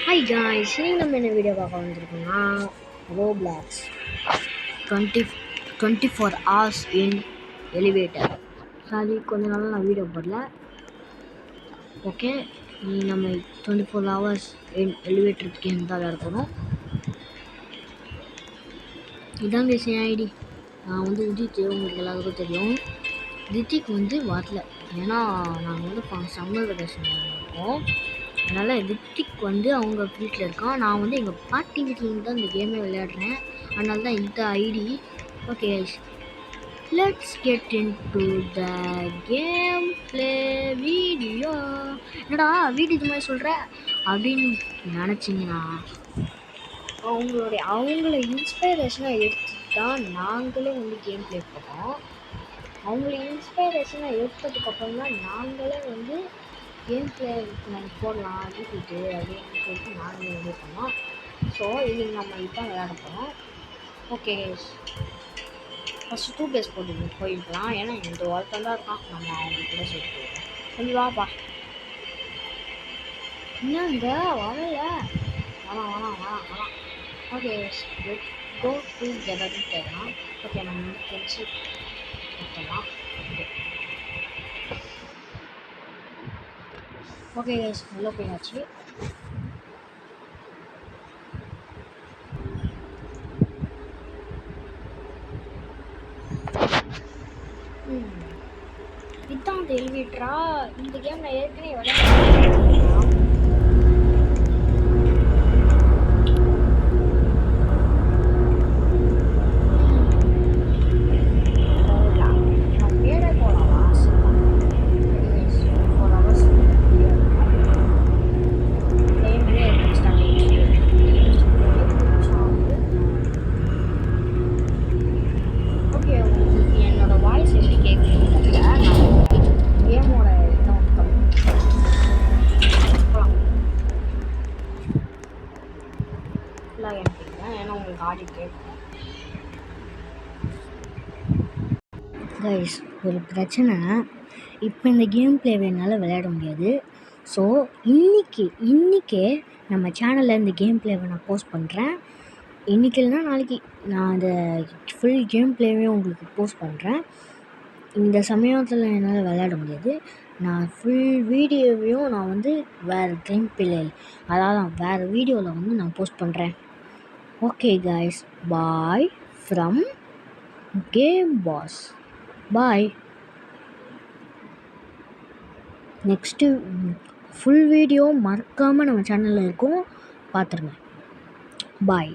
Hi guys, இன்னைக்கு நம்ம என்ன வீடியோ பார்க்க வந்திருக்கோம்னா ரோப்ளாக்ஸ் 24 hours இன் எலிவேட்டர். சாரி, கொஞ்ச நாள் நான் வீடியோ போடல. ஓகே, நம்ம 24 hours இன் எலிவேட்டர் கேம் தான் விளையாட போகிறோம். இதான் பேசிய ஐடி. நான் வந்து உதித், உங்களுக்கு எல்லாருக்கும் தெரியும். ரித்திக் வந்து வரல, ஏன்னா நாங்கள் வந்து சம்மர் வெக்கேஷன் இருக்கோம். அதனால் ரித்திக் வந்து அவங்க வீட்டில் இருக்கான். நான் வந்து எங்கள் பாட்டி வீட்டில் தான் இந்த கேமே விளையாடுறேன். அதனால தான் இந்த ID. Okay, let's get in to the game play video. என்னடா வீடியோ இது மாதிரி சொல்கிற அப்படின்னு நினச்சிங்கன்னா, அவங்கள இன்ஸ்பைரேஷனாக எடுத்து தான் நாங்களே வந்து கேம் ப்ளே பண்ணோம். அவங்கள இன்ஸ்பைரேஷனாக எடுத்ததுக்கப்புறம் தான் நாங்களே வந்து கேம் ப்ளே நம்ம போடலாம் வீட்டுக்கு அப்படின்னு சொல்லிட்டு நாங்களே இது பண்ணோம். ஸோ இது நம்ம இப்போ விளையாட போகிறோம். ஓகே, ஃபஸ்ட்டு 2 பேஸ் போட்டு போயிருக்கலாம். ஏன்னா இந்த ஒருத்தன் தான் இருக்கான், நம்ம அவங்க கூட சேர்த்து போயிடலாம். கொஞ்சம் வாப்பா. என்னங்க வரல? வரலாம். ஓகே, கோ டு கெதர்னு கேட்கலாம். ஓகே, நம்ம வந்து ஃப்ரெண்ட்ஷிப் கொடுத்துடலாம். ஓகே கைஸ், நல்லா போயாச்சு. இதுதான் அந்த எலிவேட்டரா? இந்த கேம் நான் ஏற்கனவே விளையாடுறேன். ஏன்னா உங்களுக்கு ஆடிட்டு கைஸ், ஒரு பிரச்சனை. இப்போ இந்த கேம் ப்ளேவை என்னால் விளையாட முடியாது. ஸோ இன்றைக்கே நம்ம சேனலில் இந்த கேம் ப்ளேவை நான் போஸ்ட் பண்ணுறேன். இன்றைக்கி இல்லைனா நாளைக்கு நான் அந்த ஃபுல் கேம் ப்ளேவையும் உங்களுக்கு போஸ்ட் பண்ணுறேன். இந்த சமயத்தில் என்னால் விளையாட முடியாது. நான் ஃபுல் வீடியோவையும் நான் வந்து வேறு கேம் ப்ளே, அதாவது வேறு வீடியோவில் வந்து நான் போஸ்ட் பண்ணுறேன். Okay guys, bye from game boss. Bye. Next full video மறக்காமல் நம்ம சேனலில் இருக்கும், பார்த்துருங்க. பாய்.